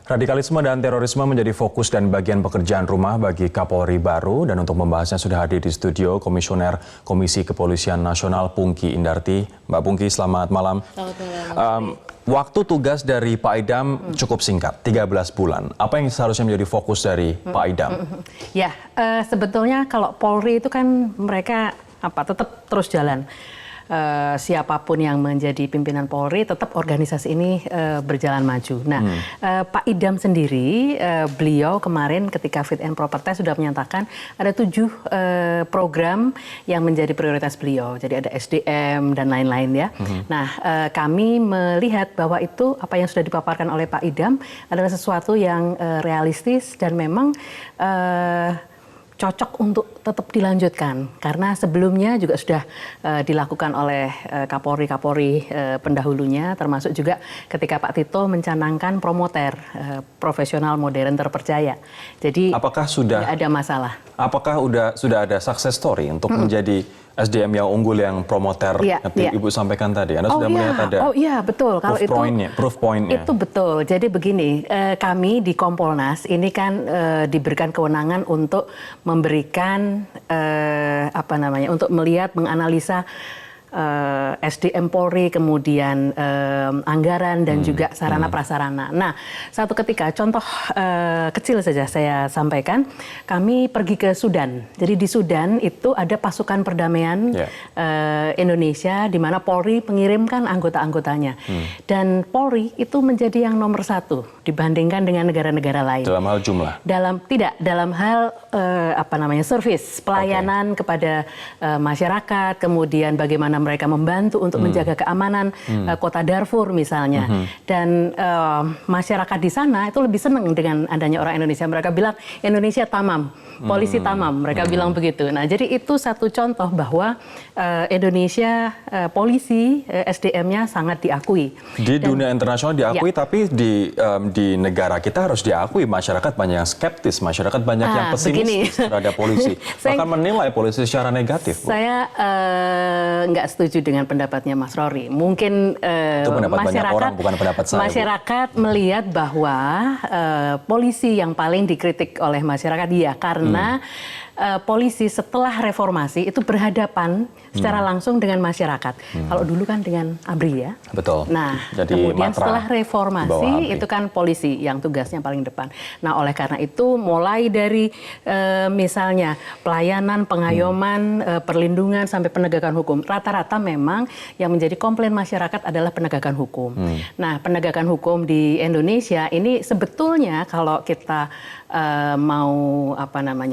Radikalisme dan terorisme menjadi fokus dan bagian pekerjaan rumah bagi Kapolri baru, dan untuk membahasnya sudah hadir di studio Komisioner Komisi Kepolisian Nasional Pungki Indarti. Mbak Pungki, selamat malam. Selamat malam. Waktu tugas dari Pak Idam cukup singkat, 13 bulan. Apa yang seharusnya menjadi fokus dari Pak Idam? Ya, sebetulnya kalau Polri itu kan mereka tetap terus jalan. Siapapun yang menjadi pimpinan Polri, tetap organisasi ini berjalan maju. Nah, Pak Idam sendiri, beliau kemarin ketika fit and proper test sudah menyatakan ada 7 program yang menjadi prioritas beliau. Jadi ada SDM dan lain-lain ya. Nah, kami melihat bahwa itu apa yang sudah dipaparkan oleh Pak Idam adalah sesuatu yang realistis dan memang cocok untuk tetap dilanjutkan, karena sebelumnya juga sudah dilakukan oleh Kapolri pendahulunya, termasuk juga ketika Pak Tito mencanangkan promoter profesional modern terpercaya. Jadi apakah sudah ada masalah? Apakah sudah ada success story untuk menjadi SDM yang unggul yang promoter yang Ibu sampaikan tadi? Anda sudah melihat ada betul. Kalau proof point-nya. Itu betul. Jadi begini, kami di Kompolnas ini kan diberikan kewenangan untuk memberikan untuk melihat, menganalisa SDM Polri, kemudian anggaran dan juga sarana prasarana. Nah, satu ketika contoh kecil saja saya sampaikan, kami pergi ke Sudan. Jadi di Sudan itu ada pasukan perdamaian Indonesia, di mana Polri mengirimkan anggota-anggotanya. Dan Polri itu menjadi yang nomor 1 dibandingkan dengan negara-negara lain. Dalam hal jumlah? Dalam hal service, pelayanan kepada masyarakat, kemudian bagaimana mereka membantu untuk menjaga keamanan kota Darfur misalnya. Dan masyarakat di sana itu lebih senang dengan adanya orang Indonesia. Mereka bilang Indonesia tamam, polisi tamam, mereka bilang begitu. Nah, jadi itu satu contoh bahwa Indonesia polisi SDM-nya sangat diakui. Di dunia internasional diakui, tapi di negara kita harus diakui masyarakat banyak yang skeptis, masyarakat banyak yang pesimis terhadap polisi. Bahkan menilai polisi secara negatif. Saya nggak setuju dengan pendapatnya Mas Rory. Mungkin itu pendapat banyak orang, bukan pendapat saya. Masyarakat melihat bahwa polisi yang paling dikritik oleh masyarakat karena polisi setelah reformasi itu berhadapan secara langsung dengan masyarakat. Kalau dulu kan dengan ABRI ya. Betul. Nah, jadi kemudian setelah reformasi itu kan polisi yang tugasnya paling depan. Nah, oleh karena itu mulai dari misalnya pelayanan, pengayoman, perlindungan sampai penegakan hukum. Rata-rata memang yang menjadi komplain masyarakat adalah penegakan hukum. Nah, penegakan hukum di Indonesia ini sebetulnya kalau kita mau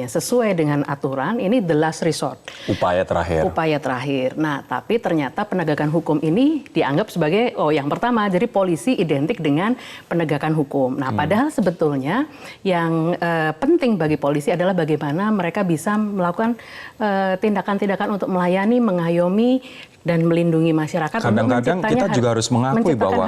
sesuai dengan aturan, ini the last resort. Upaya terakhir. Nah, tapi ternyata penegakan hukum ini dianggap sebagai yang pertama. Jadi polisi identik dengan penegakan hukum. Nah, padahal sebetulnya yang penting bagi polisi adalah bagaimana mereka bisa melakukan tindakan-tindakan untuk melayani, mengayomi dan melindungi masyarakat. Kadang-kadang kita juga harus mengakui bahwa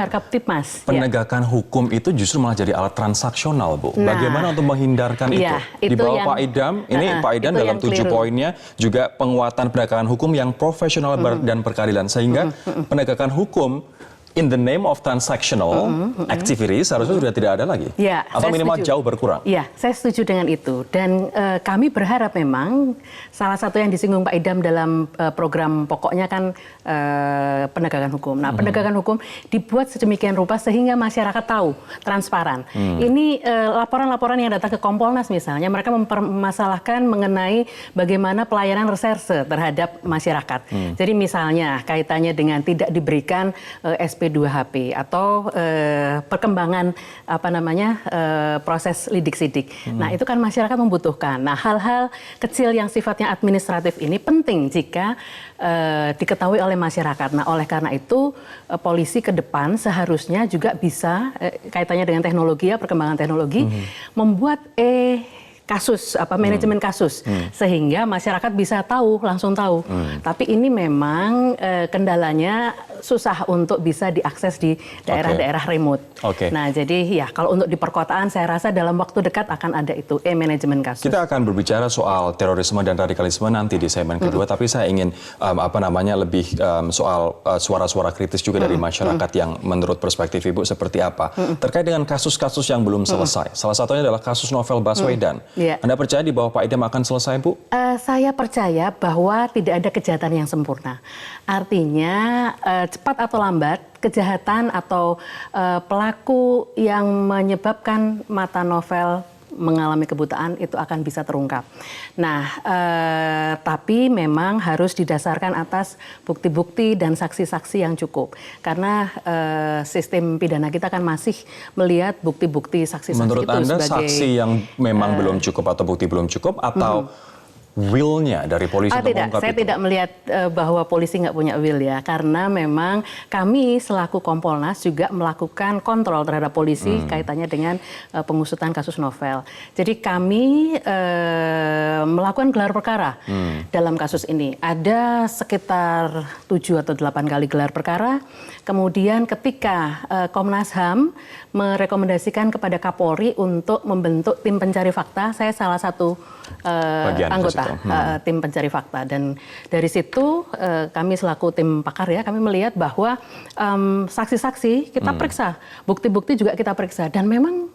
penegakan hukum itu justru malah jadi alat transaksional, Bu. Nah, bagaimana untuk menghindarkan itu? Di bawah Pak Idam, ini Pak Idam dalam 7 poinnya juga penguatan penegakan hukum yang profesional dan berkeadilan. Sehingga penegakan hukum in the name of transactional activities seharusnya sudah tidak ada lagi. Atau minimal jauh berkurang. Iya, saya setuju dengan itu. Dan kami berharap memang salah satu yang disinggung Pak Idam dalam program pokoknya kan penegakan hukum. Nah, penegakan hukum dibuat sedemikian rupa sehingga masyarakat tahu, transparan. Ini laporan-laporan yang datang ke Kompolnas misalnya, mereka mempermasalahkan mengenai bagaimana pelayanan reserse terhadap masyarakat. Jadi misalnya kaitannya dengan tidak diberikan SP2HP atau perkembangan proses lidik-sidik. Nah, itu kan masyarakat membutuhkan. Nah, hal-hal kecil yang sifatnya administratif ini penting jika diketahui oleh masyarakat. Nah, oleh karena itu polisi ke depan seharusnya juga bisa kaitannya dengan teknologi perkembangan teknologi membuat kasus, manajemen kasus, sehingga masyarakat bisa langsung tahu. Tapi ini memang kendalanya susah untuk bisa diakses di daerah-daerah remote. Nah, jadi ya kalau untuk di perkotaan saya rasa dalam waktu dekat akan ada itu manajemen kasus. Kita akan berbicara soal terorisme dan radikalisme nanti di segmen kedua, tapi saya ingin lebih soal suara-suara kritis juga dari masyarakat yang menurut perspektif Ibu seperti apa terkait dengan kasus-kasus yang belum selesai. Salah satunya adalah kasus Novel Baswedan. Anda percaya di bawah Pak Idam akan selesai, Bu? Saya percaya bahwa tidak ada kejahatan yang sempurna. Artinya cepat atau lambat kejahatan atau pelaku yang menyebabkan mata Novel mengalami kebutaan itu akan bisa terungkap. Nah, tapi memang harus didasarkan atas bukti-bukti dan saksi-saksi yang cukup. Karena sistem pidana kita kan masih melihat bukti-bukti saksi-saksi itu sebagai... Menurut Anda saksi yang memang belum cukup atau bukti belum cukup atau... will-nya dari polisi untuk mengungkap saya tidak melihat bahwa polisi nggak punya will ya, karena memang kami selaku Kompolnas juga melakukan kontrol terhadap polisi kaitannya dengan pengusutan kasus Novel. Jadi kami melakukan gelar perkara dalam kasus ini. Ada sekitar 7 atau 8 kali gelar perkara. Kemudian ketika Komnas HAM merekomendasikan kepada Kapolri untuk membentuk tim pencari fakta, saya salah satu anggota tim pencari fakta, dan dari situ kami selaku tim pakar ya, kami melihat bahwa saksi-saksi kita periksa, bukti-bukti juga kita periksa, dan memang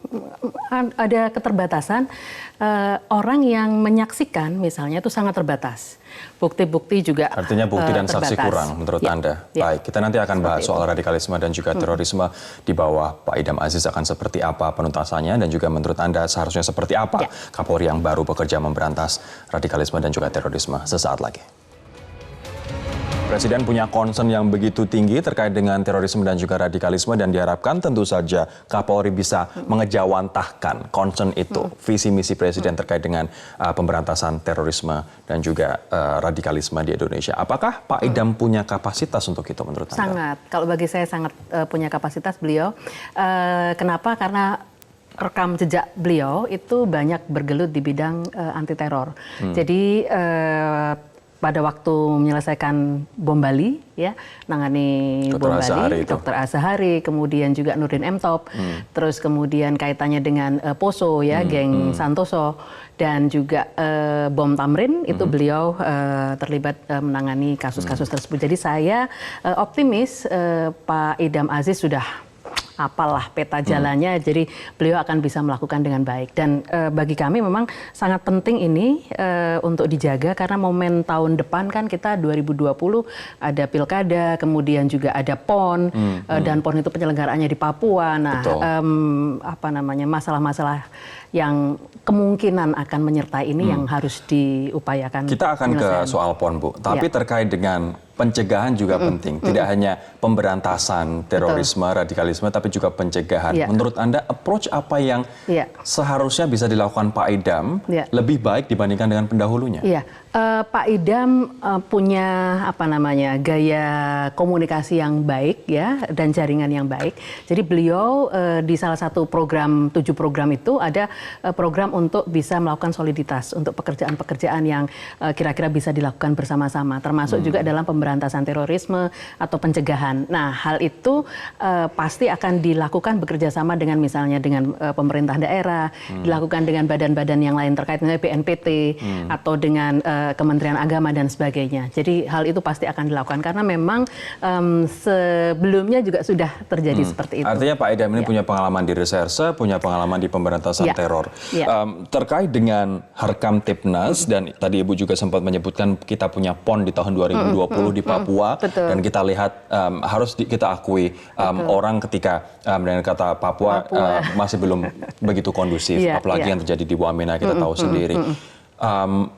ada keterbatasan orang yang menyaksikan misalnya itu sangat terbatas. Bukti-bukti juga artinya bukti dan saksi terbatas. kurang menurut Anda. Baik, kita nanti akan bahas soal radikalisme dan juga terorisme di bawah Pak Idam Aziz akan seperti apa penuntasannya, dan juga menurut Anda seharusnya seperti apa Kapolri yang baru bekerja memberantas radikalisme dan juga terorisme. Sesaat lagi. Presiden punya concern yang begitu tinggi terkait dengan terorisme dan juga radikalisme, dan diharapkan tentu saja Kapolri bisa mengejawantahkan concern itu, visi misi Presiden terkait dengan pemberantasan terorisme dan juga radikalisme di Indonesia. Apakah Pak Idam punya kapasitas untuk itu menurut Anda? Sangat. Kalau bagi saya sangat punya kapasitas beliau. Kenapa? Karena rekam jejak beliau itu banyak bergelut di bidang anti teror. Jadi pada waktu menyelesaikan bom Bali, ya, nangani bom Bali, Dr. Azahari, kemudian juga Nurdin M. Top, terus kemudian kaitannya dengan Poso, ya, geng Santoso, dan juga bom Tamrin, itu beliau terlibat menangani kasus-kasus tersebut. Jadi saya optimis Pak Idam Aziz sudah apalah peta jalannya, jadi beliau akan bisa melakukan dengan baik. Dan bagi kami memang sangat penting ini untuk dijaga, karena momen tahun depan kan kita 2020 ada pilkada, kemudian juga ada PON, dan PON itu penyelenggaraannya di Papua. Nah, masalah-masalah yang kemungkinan akan menyertai ini yang harus diupayakan. Kita akan ke soal PON, Bu. Tapi terkait dengan pencegahan juga penting. Tidak hanya pemberantasan terorisme, radikalisme, tapi juga pencegahan. Menurut Anda, approach apa yang seharusnya bisa dilakukan Pak Idam lebih baik dibandingkan dengan pendahulunya? Pak Idam punya gaya komunikasi yang baik, ya, dan jaringan yang baik. Jadi beliau di salah satu program, 7 program itu ada program untuk bisa melakukan soliditas untuk pekerjaan-pekerjaan yang kira-kira bisa dilakukan bersama-sama, termasuk juga dalam pemberantasan terorisme atau pencegahan. Nah, hal itu pasti akan dilakukan bekerja sama dengan misalnya dengan pemerintah daerah, dilakukan dengan badan-badan yang lain terkait dengan BNPT atau dengan Kementerian Agama dan sebagainya. Jadi hal itu pasti akan dilakukan, karena memang sebelumnya juga sudah terjadi seperti itu. Artinya Pak Idam ini punya pengalaman di reserse, punya pengalaman di pemberantasan teror. Terkait dengan Harkam Tipnas, dan tadi Ibu juga sempat menyebutkan kita punya PON di tahun 2020 di Papua, dan kita lihat harus kita akui orang ketika mendengar kata Papua masih belum begitu kondusif, apalagi yang terjadi di Wamena kita tahu sendiri.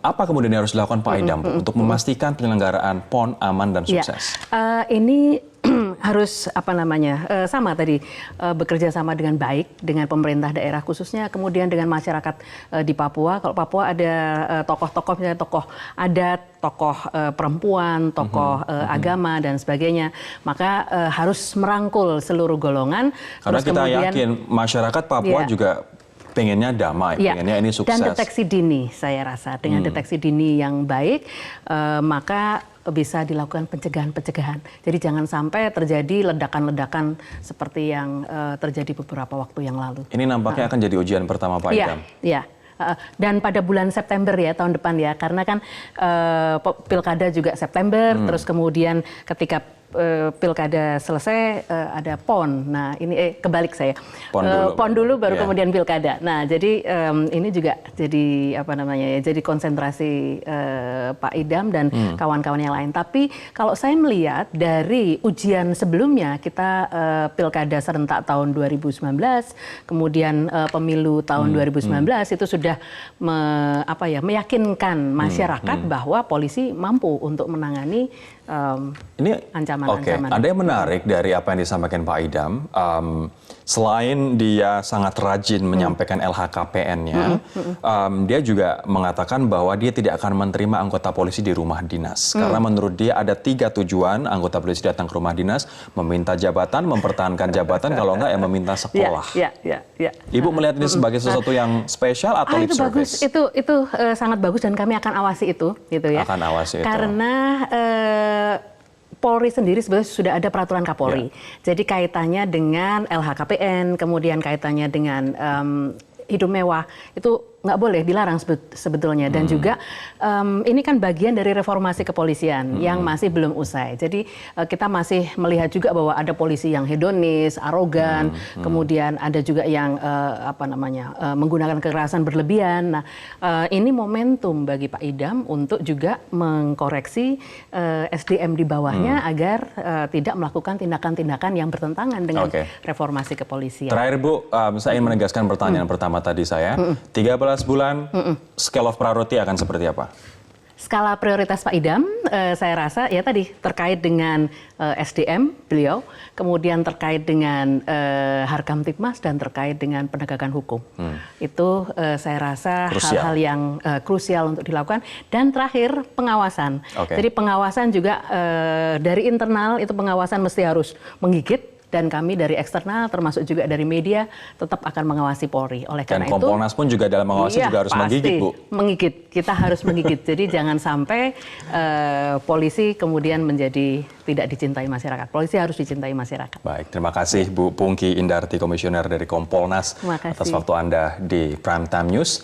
Apa kemudian yang harus dilakukan Pak Idam untuk memastikan penyelenggaraan PON aman dan sukses? Ini harus sama tadi, bekerja sama dengan baik dengan pemerintah daerah khususnya, kemudian dengan masyarakat di Papua. Kalau Papua ada tokoh-tokoh, misalnya tokoh adat, tokoh perempuan, tokoh agama dan sebagainya, maka harus merangkul seluruh golongan. Karena kita yakin masyarakat Papua juga pengennya damai, pengennya ini sukses. Dan deteksi dini, saya rasa dengan deteksi dini yang baik, maka bisa dilakukan pencegahan-pencegahan. Jadi jangan sampai terjadi ledakan-ledakan seperti yang terjadi beberapa waktu yang lalu. Ini nampaknya akan jadi ujian pertama Pak Idam. Iya. Dan pada bulan September ya tahun depan ya, karena kan pilkada juga September, terus kemudian ketika pilkada selesai ada PON. Nah ini kebalik saya. PON dulu baru kemudian pilkada. Nah jadi ini juga jadi apa namanya ya, jadi konsentrasi Pak Idam dan kawan-kawan yang lain. Tapi kalau saya melihat dari ujian sebelumnya, kita pilkada serentak tahun 2019, kemudian pemilu tahun 2019 itu sudah meyakinkan masyarakat bahwa polisi mampu untuk menangani ini ancaman-ancaman. Ada yang menarik dari apa yang disampaikan Pak Idam. Selain dia sangat rajin menyampaikan LHKPN-nya, dia juga mengatakan bahwa dia tidak akan menerima anggota polisi di rumah dinas. Karena menurut dia ada 3 tujuan anggota polisi datang ke rumah dinas: meminta jabatan, mempertahankan jabatan, kalau enggak ya meminta sekolah. Ibu melihat ini sebagai sesuatu yang spesial atau lip service? Itu sangat bagus dan kami akan awasi itu, gitu ya. Akan awasi itu. Karena Polri sendiri sebetulnya sudah ada peraturan Kapolri. Jadi kaitannya dengan LHKPN, kemudian kaitannya dengan hidup mewah, itu nggak boleh, dilarang sebetulnya. Dan juga ini kan bagian dari reformasi kepolisian yang masih belum usai. Jadi kita masih melihat juga bahwa ada polisi yang hedonis, arogan, kemudian ada juga yang menggunakan kekerasan berlebihan. Nah ini momentum bagi Pak Idam untuk juga mengkoreksi SDM di bawahnya agar tidak melakukan tindakan-tindakan yang bertentangan dengan reformasi kepolisian. Terakhir Bu, saya ingin menegaskan pertanyaan pertama tadi saya. 13 bulan, scale of priority akan seperti apa? Skala prioritas Pak Idam, saya rasa ya tadi terkait dengan SDM beliau, kemudian terkait dengan Harkamtipmas dan terkait dengan penegakan hukum. Itu saya rasa hal-hal yang krusial untuk dilakukan. Dan terakhir pengawasan. Jadi pengawasan juga dari internal itu pengawasan mesti harus menggigit. Dan kami dari eksternal termasuk juga dari media tetap akan mengawasi Polri. Oleh karena itu, Kompolnas pun juga dalam mengawasi juga harus menggigit, Bu. Menggigit, kita harus menggigit. Jadi jangan sampai polisi kemudian menjadi tidak dicintai masyarakat. Polisi harus dicintai masyarakat. Baik, terima kasih Bu Pungki Indarti, Komisioner dari Kompolnas atas waktu Anda di Prime Time News.